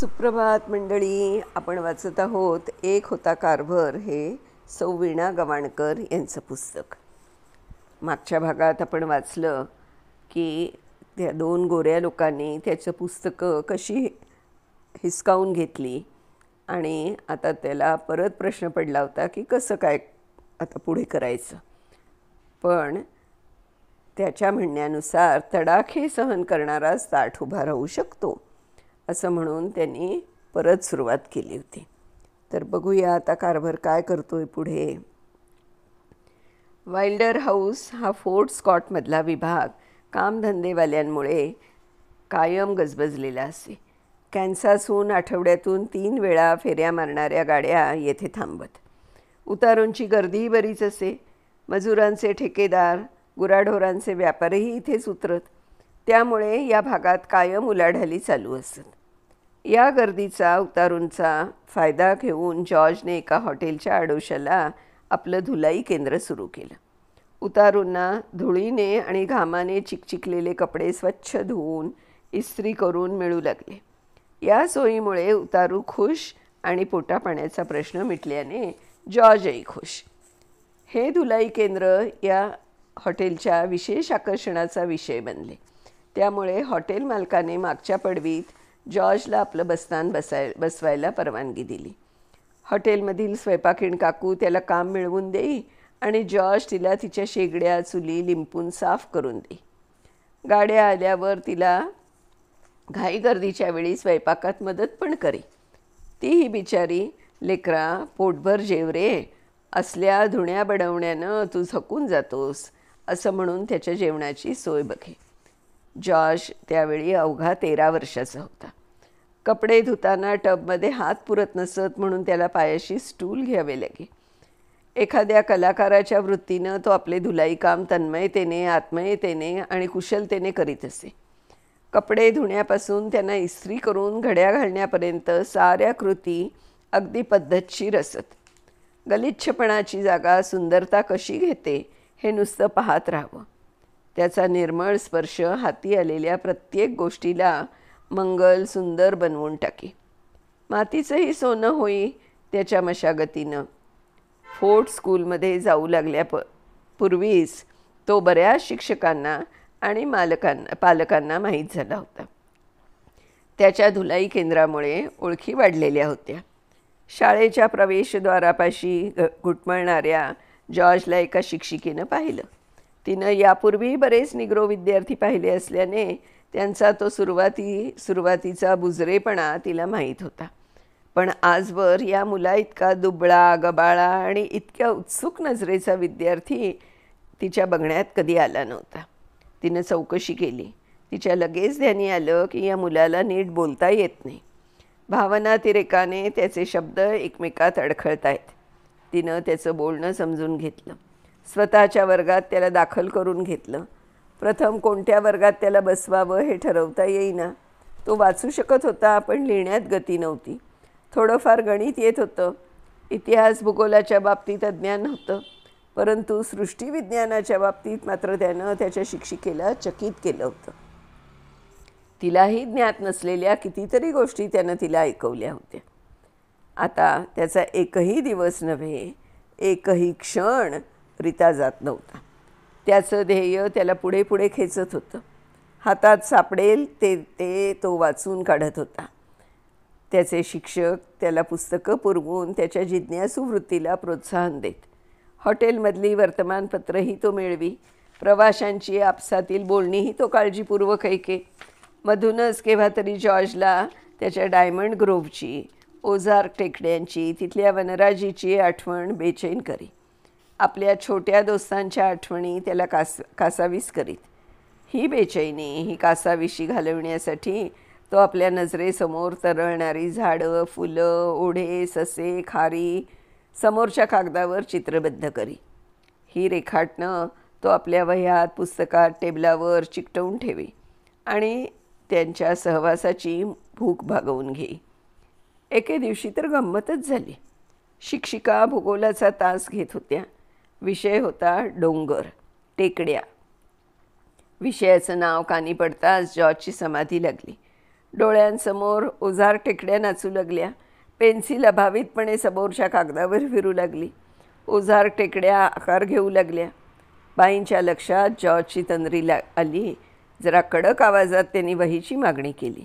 सुप्रभात मंडळी. आपण वाचत आहोत एक होता कारभार हे सौ वीणा गवाणकर यांचं पुस्तक. मागच्या भागात आपण वाचलं की त्या दोन गोऱ्या लोकांनी त्याचं पुस्तकं कशी हिसकावून घेतली आणि आता त्याला परत प्रश्न पडला होता की कसं काय आता पुढे करायचं. पण त्याच्या म्हणण्यानुसार तडाखे सहन करणाराच ताठ उभा राहू शकतो असं म्हणून त्यांनी परत सुरुवात केली होती. तर बघूया आता कारभार काय करतोय पुढे. वाइल्डर हाऊस हा फोर्ट स्कॉटमधला विभाग कामधंदेवाल्यांमुळे कायम गजबजलेला असे. कॅन्सासहून आठवड्यातून 3 वेळा फेऱ्या मारणाऱ्या गाड्या येथे थांबत. उतारूंची गर्दीही बरीच असे. मजुरांचे ठेकेदार, गुराढोरांचे व्यापारीही इथेच उतरत. त्यामुळे या भागात कायम उलाढाली चालू असत. या गर्दीचा उतारूंचा फायदा घेऊन जॉर्जने एका हॉटेलच्या आडोशाला आपलं धुलाई केंद्र सुरू केलं. उतारूंना धुळीने आणि घामाने चिकचिकलेले कपडे स्वच्छ धुवून इस्त्री करून मिळू लागले. या सोयीमुळे उतारू खुश आणि पोटापाण्याचा प्रश्न मिटल्याने जॉर्जही खुश. हे धुलाई केंद्र या हॉटेलच्या विशेष आकर्षणाचा विषय बनले. त्यामुळे हॉटेल मालकाने मागच्या पडवीत जॉर्जला आपलं बस्तान बसवायला परवानगी दिली. हॉटेलमधील स्वयंपाकीण काकू त्याला काम मिळवून देई आणि जॉर्ज तिला तिच्या शेगड्या चुली लिंपून साफ करून देई. गाड्या आल्यावर तिला घाईगर्दीच्या वेळी स्वयंपाकात मदत पण करी. तीही बिचारी, लेकरा पोटभर जेव रे, असल्या धुण्या बडवण्यानं तू थकून जातोस असं म्हणून त्याच्या जेवणाची सोय बघे. जॉर्ज त्यावेळी अवघा 13 वर्षाचा होता. कपडे धुताना टबमध्ये हात पुरत नसत म्हणून त्याला पायाशी स्टूल घ्यावे लागे. एखाद्या कलाकाराच्या वृत्तीनं तो आपले धुलाई काम तन्मयतेने, आत्मयतेने आणि कुशलतेने करीत असे. कपडे धुण्यापासून त्यांना इस्त्री करून घड्या घालण्यापर्यंत साऱ्या कृती अगदी पद्धतशीर असत. गलिच्छपणाची जागा सुंदरता कशी घेते हे नुसतं पाहत राहावं. त्याचा निर्मळ स्पर्श हाती आलेल्या प्रत्येक गोष्टीला मंगल सुंदर बनवून टाकी. मातीचंही सोनं होई त्याच्या मशागतीनं. फोर्ट स्कूलमध्ये जाऊ पूर्वीच तो बऱ्याच शिक्षकांना आणि पालकांना माहीत झाला होता. त्याच्या धुलाई केंद्रामुळे ओळखी वाढलेल्या होत्या. शाळेच्या प्रवेशद्वारापाशी घुटमळणाऱ्या जॉर्जला एका शिक्षिकेनं पाहिलं. तिनं यापूर्वी बरेच निग्रो विद्यार्थी पाहिले असल्याने त्यांचा तो सुरुवातीचा बुजरेपणा तिला माहीत होता. पण आजवर या मुला इतका दुबळा, गबाळा आणि इतक्या उत्सुक नजरेचा विद्यार्थी तिच्या बघण्यात कधी आला नव्हता. तिनं चौकशी केली. तिच्या लगेच ध्यानी आलं की या मुलाला नीट बोलता येत नाही. भावनातिरेकाने त्याचे शब्द एकमेकात अडखळतायत. तिनं त्याचं बोलणं समजून घेतलं. स्वतःच्या वर्गात त्याला दाखल करून घेतलं. प्रथम कोणत्या वर्गात त्याला बसवावं हे ठरवता येईना. तो वाचू शकत होता पण लिहिण्यात गती नव्हती. थोडंफार गणित येत होतं. इतिहास भूगोलाच्या बाबतीत अज्ञान होतं. परंतु सृष्टीविज्ञानाच्या बाबतीत मात्र त्यानं त्याच्या शिक्षिकेला चकित केलं होतं. तिलाही ज्ञात नसलेल्या कितीतरी गोष्टी त्यानं तिला ऐकवल्या होत्या. आता त्याचा एकही दिवस नव्हे, एकही क्षण रिता जात नव्हता. त्याचं ध्येय त्याला पुढे पुढे खेचत होतं. हातात सापडेल ते तो वाचून काढत होता. त्याचे शिक्षक त्याला पुस्तकं पुरवून त्याच्या जिज्ञासू वृत्तीला प्रोत्साहन देत. हॉटेलमधली वर्तमानपत्रही तो मिळवी. प्रवाशांची आपसातील बोलणीही तो काळजीपूर्वक ऐके. मधूनच केव्हा तरी जॉर्जला त्याच्या डायमंड ग्रोव्हची, ओझार्क टेकड्यांची, तिथल्या वनराजीची आठवण बेचैन करी. आपल्या छोट्या दोस्तांच्या आठवणी त्याला कासावीस करीत. ही बेचैनी, ही कासावीशी घालवण्यासाठी तो आपल्या नजरेसमोर तरळणारी झाडं, फुलं, ओढे, ससे, खारी समोरच्या कागदावर चित्रबद्ध करी. ही रेखाटनं तो आपल्या वह्यात, पुस्तकात, टेबलावर चिकटवून ठेवी आणि त्यांच्या सहवासाची भूक भागवून घेई. एके दिवशी तर गंमतच झाली. शिक्षिका भूगोलाचा तास घेत होत्या. विषय होता डोंगर, टेकड्या. विषयाचं नाव कानी पडताच जॉर्जची समाधी लागली. डोळ्यांसमोर ओझार टेकड्या नाचू लागल्या. पेन्सिल अभावितपणे समोरच्या कागदावर फिरू लागली. ओझार टेकड्या आकार घेऊ लागल्या. बाईंच्या लक्षात जॉर्जची तंद्री आली. जरा कडक आवाजात त्यांनी वहीची मागणी केली.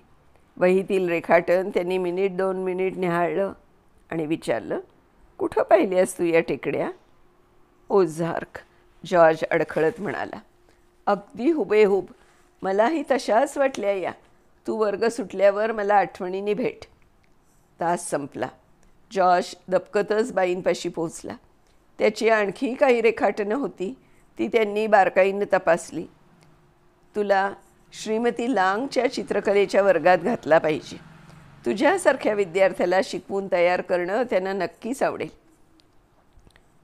वहीतील रेखाटन त्यांनी मिनिट 2 मिनिट निहाळलं आणि विचारलं, कुठं पाहिल्यास तू या टेकड्या? ओझार्क, जॉर्ज अडखळत म्हणाला. अगदी हुबेहूब. मलाही तशाच वाटल्या या. तू वर्ग सुटल्यावर मला आठवणीने भेट. तास संपला. जॉर्ज दबकतच बाईंपाशी पोचला. त्याची आणखी काही रेखाटनं होती. ती त्यांनी बारकाईनं तपासली. तुला श्रीमती लांगच्या चित्रकलेच्या वर्गात घातला पाहिजे. तुझ्यासारख्या विद्यार्थ्याला शिकवून तयार करणं त्यांना नक्कीच आवडेल.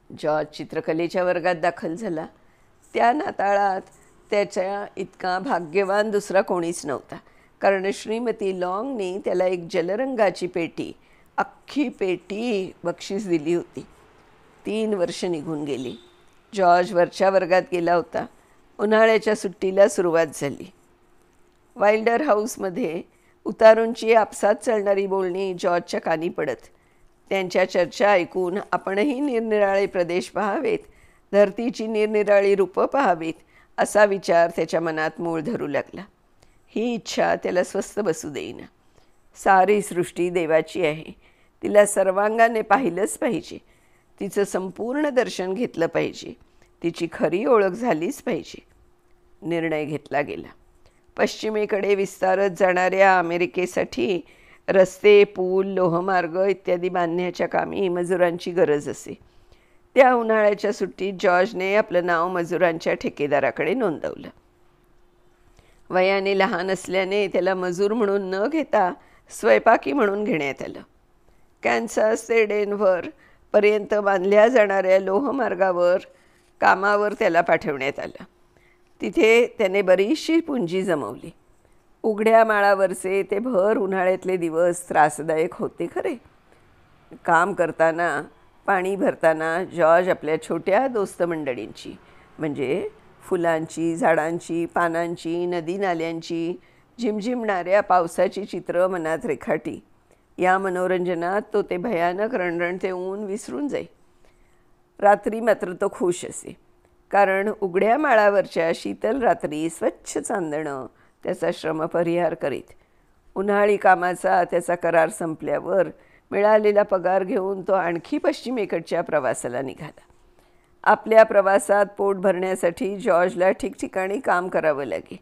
जॉर्ज चित्रकलेच्या वर्गात दाखल झाला. त्या नाताळात त्याच्या इतका भाग्यवान दुसरा कोणीच नव्हता, कारण श्रीमती लॉंगने त्याला एक जलरंगाची पेटी, अख्खी पेटी बक्षीस दिली होती. 3 वर्ष निघून गेली. जॉर्ज वरच्या वर्गात गेला होता. उन्हाळ्याच्या सुट्टीला सुरुवात झाली. वाइल्डर हाऊसमध्ये उतारूंची आपसात चालणारी बोलणी जॉर्जच्या कानी पडत. त्यांच्या चर्चा ऐकून आपणही निरनिराळे प्रदेश पाहावेत, धरतीची निरनिराळी रूपं पाहावीत, असा विचार त्याच्या मनात मूळ धरू लागला. ही इच्छा त्याला स्वस्थ बसू देईना. सारी सृष्टी देवाची आहे. तिला सर्वांगाने पाहिलंच पाहिजे. तिचं संपूर्ण दर्शन घेतलं पाहिजे. तिची खरी ओळख झालीच पाहिजे. निर्णय घेतला गेला. पश्चिमेकडे विस्तारत जाणाऱ्या अमेरिकेसाठी रस्ते, पूल, लोहमार्ग इत्यादी बांधण्याच्या कामी मजुरांची गरज असे. त्या उन्हाळ्याच्या सुट्टीत जॉर्जने आपलं नाव मजुरांच्या ठेकेदाराकडे नोंदवलं. वयाने लहान असल्याने त्याला मजूर म्हणून न घेता स्वयंपाकी म्हणून घेण्यात आलं. कॅन्सास ते डेन्व्हर पर्यंत बांधल्या जाणाऱ्या लोहमार्गावर कामावर त्याला पाठवण्यात आलं. तिथे त्याने बरीचशी पुंजी जमवली. उघड्या माळावरचे ते भर उन्हाळ्यातले दिवस त्रासदायक होते खरे. काम करताना, पाणी भरताना जॉर्ज आपल्या छोट्या दोस्त मंडळींची, म्हणजे फुलांची, झाडांची, पानांची, नदी नाल्यांची, झिमझिमणाऱ्या पावसाची चित्रं मनात रेखाटी. या मनोरंजनात तो ते भयानक रणरणते ऊन विसरून जाई. रात्री मात्र तो खुश असे, कारण उघड्या माळावरच्या शीतल रात्री स्वच्छ चांदणं त्याचा श्रमपरिहार करीत. उन्हाळी कामाचा त्याचा करार संपल्यावर मिळालेला पगार घेऊन तो आणखी पश्चिमेकडच्या प्रवासाला निघाला. आपल्या प्रवासात पोट भरण्यासाठी जॉर्जला ठिकठिकाणी काम करावं लागे.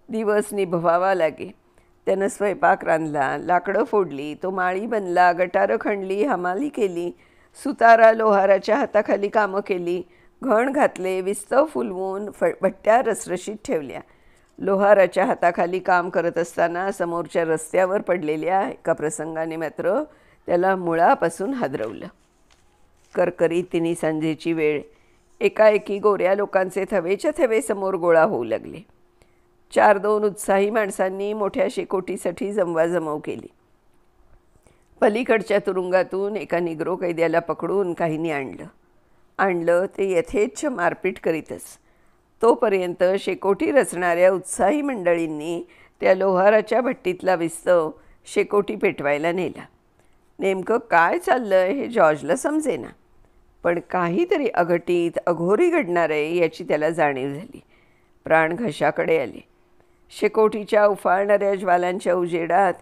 दिवस निभवावा लागे. त्यानं स्वयंपाक रांधला, लाकडं फोडली, तो माळी बनला, गटारं खणली, हमाली केली, सुतारा लोहाराच्या हाताखाली कामं केली, घण घातले, विस्तव फुलवून भट्ट्या रसरशीत ठेवल्या. लोहाराच्या हाताखाली काम करत असताना समोरच्या रस्त्यावर पडलेल्या एका प्रसंगाने मात्र त्याला मुळापासून हादरवलं. करकरीत तिन्ही सांजेची वेळ. एकाएकी गोऱ्या लोकांचे थवेच्या थवे समोर गोळा होऊ लागले. 4-2 उत्साही माणसांनी मोठ्या शेकोटीसाठी जमवाजमव केली. पलीकडच्या तुरुंगातून एका निग्रो कैद्याला पकडून काहींनी आणलं ते यथेच्छ मारपीट करीतच. तोपर्यंत शेकोटी रचणाऱ्या उत्साही मंडळींनी त्या लोहाराच्या भट्टीतला विस्तव शेकोटी पेटवायला नेला. नेमकं काय चाललं हे जॉर्जला समजेना, पण काहीतरी अघटित अघोरी घडणार आहे याची त्याला जाणीव झाली. प्राण घशाकडे आले. शेकोटीच्या उफाळणाऱ्या ज्वालांच्या उजेडात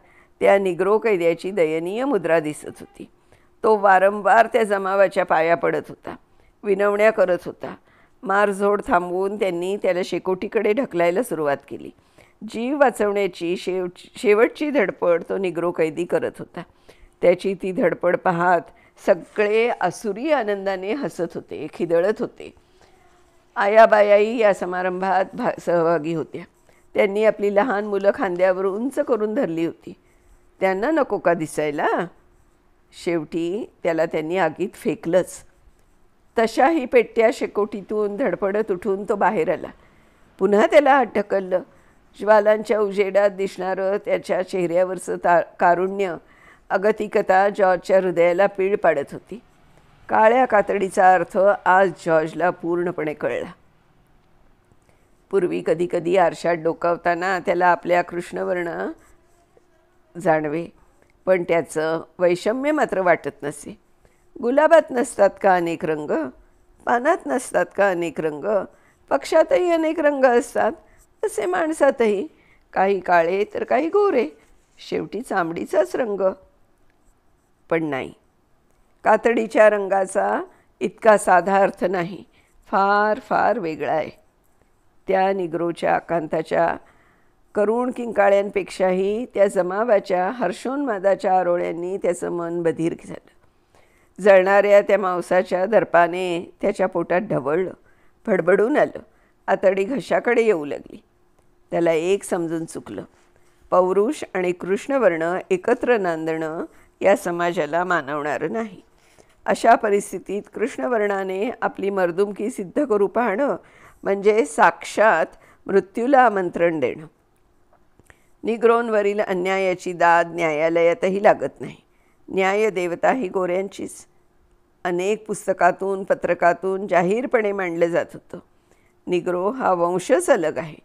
त्या निग्रो कैद्याची दयनीय मुद्रा दिसत होती. तो वारंवार त्या जमावाच्या पाया पडत होता, विनवण्या करत होता. मारझोड थांबवून त्यांनी त्याला शेकोटीकडे ढकलायला सुरुवात केली. जीव वाचवण्याची शेवटची धडपड तो निग्रो कैदी करत होता. त्याची ती धडपड पाहत सगळे आसुरी आनंदाने हसत होते, खिदळत होते. आयाबायाही या समारंभात सहभागी होत्या. त्यांनी आपली लहान मुलं खांद्यावर उंच करून धरली होती. त्यांना नको का दिसायला? शेवटी त्याला त्यांनी आगीत फेकलंच. तशाही पेटत्या शेकोटीतून धडपडत उठून तो बाहेर आला. पुन्हा त्याला हात ढकललं. ज्वालांच्या उजेडात दिसणारं त्याच्या चेहऱ्यावरचं कारुण्य, अगतिकता जॉर्जच्या हृदयाला पीळ पाडत होती. काळ्या कातडीचा अर्थ आज जॉर्जला पूर्णपणे कळला. पूर्वी कधी कधी आरशात डोकावताना त्याला आपल्या कृष्णवर्ण जाणवे, पण त्याचं वैषम्य मात्र वाटत नसे. गुलाबात नसतात का अनेक रंग, पानात नसतात का अनेक रंग, पक्षातही अनेक रंग असतात, तसे माणसातही काही काळे तर काही गोरे, शेवटी चामडीचाच रंग. पण नाही, कातडीच्या रंगाचा इतका साधा अर्थ नाही, फार फार वेगळा आहे. त्या निग्रोच्या आकांताच्या करुण किंकाळ्यांपेक्षाही त्या जमावाच्या हर्षोन्मादाच्या आरोळ्यांनी त्याचं मन बधीर झालं. जळणाऱ्या त्या मांसाच्या दर्पाने त्याच्या पोटात ढवळलं, फडबडून आलं, आतडी घशाकडे येऊ लागली. त्याला एक समजून चुकलं, पौरुष आणि कृष्णवर्ण एकत्र नांदणं या समाजाला मानवणारं नाही. अशा परिस्थितीत कृष्णवर्णाने आपली मर्दुमकी सिद्ध करू पाहणं म्हणजे साक्षात मृत्यूला आमंत्रण देणं. निग्रोंवरील अन्यायाची दाद न्यायालयातही लागत नाही. न्यायदेवता ही गोऱ्यांचीच. अनेक पुस्तकातून पत्रकातून जाहीरपणे मांडलं जात होतं. निग्रो हा वंशच अलग आहे.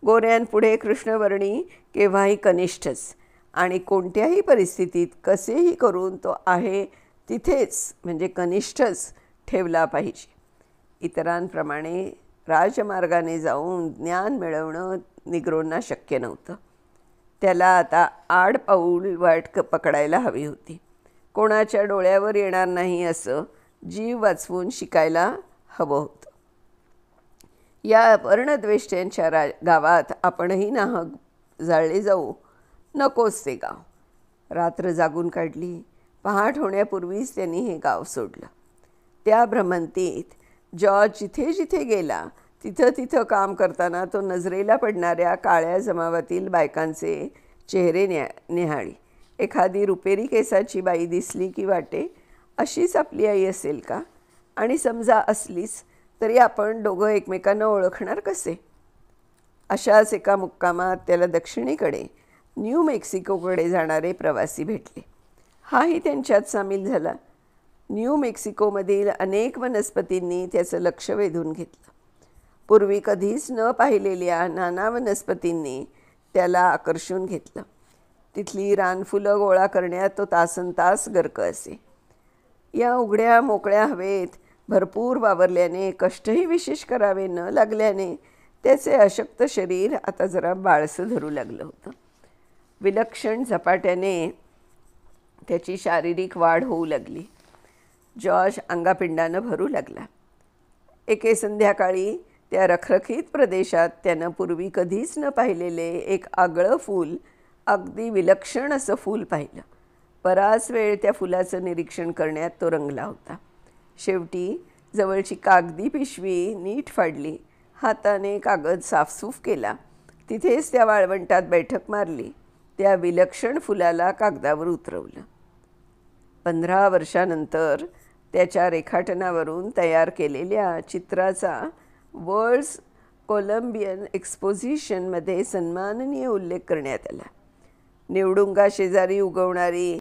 गोऱ्यांपुढे कृष्णवर्णी केव्हाही कनिष्ठच, आणि कोणत्याही परिस्थितीत कसेही करून तो आहे तिथेच म्हणजे कनिष्ठच ठेवला पाहिजे. इतरांप्रमाणे राजमार्गाने जाऊन ज्ञान मिळवणं निग्रोंना शक्य नव्हतं. त्याला आता आडपाऊल वाट पकडायला हवी होती. कोणाच्या डोळ्यावर येणार नाही असं जीव वाचवून शिकायला हवं होतं. या वर्णद्वेष्ट्यांच्या गावात आपणही नाहक जाळले जाऊ, नकोच ते गाव. रात्र जागून काढली. पहाट होण्यापूर्वीच त्यांनी हे गाव सोडलं. त्या भ्रमंतीत जॉर्ज जिथे जिथे गेला तिथं तिथं काम करताना तो नजरेला पडणाऱ्या काळ्या जमावातील बायकांचे चेहरे निहाळी. एखादी रुपेरी केसाची बाई दिसली की वाटे अशीच आपली आई असेल का, आणि समजा असलीच तरी आपण दोघं एकमेकांना ओळखणार कसे. अशाच एका मुक्कामात त्याला दक्षिणेकडे न्यू मेक्सिकोकडे जाणारे प्रवासी भेटले. हाही त्यांच्यात सामील झाला. न्यू मेक्सिकोमधील अनेक वनस्पतींनी त्याचं लक्ष वेधून घेतलं. पूर्वी कधीच न पाहिलेल्या नाना वनस्पतींनी त्याला आकर्षून घेतलं. तिथली रानफुलं गोळा करण्यात तो तासनतास गर्क असे. या उघड्या मोकळ्या हवेत भरपूर वावरल्याने, कष्टही विशेष करावे न लागल्याने त्याचे अशक्त शरीर आता जरा बाळसं धरू लागलं होतं. विलक्षण झपाट्याने त्याची शारीरिक वाढ होऊ लागली. जॉर्ज अंगापिंडानं भरू लागला. एके संध्याकाळी त्या रखरखीत प्रदेशात त्यानं पूर्वी कधीच न पाहिलेले एक आगळं फूल, अगदी विलक्षण असं फूल पाहिलं. बराच वेळ त्या फुलाचं निरीक्षण करण्यात तो रंगला होता. शेवटी जवळची कागदी पिशवी नीट फाडली, हाताने कागद साफसूफ केला, तिथेच त्या वाळवंटात बैठक मारली, त्या विलक्षण फुलाला कागदावर उतरवलं. 15 वर्षानंतर त्याच्या रेखाटनावरून तयार केलेल्या चित्राचा वर्ल्ड्स कोलंबियन एक्सपोजिशनमध्ये सन्माननीय उल्लेख करण्यात आला. निवडुंगा शेजारी उगवणारी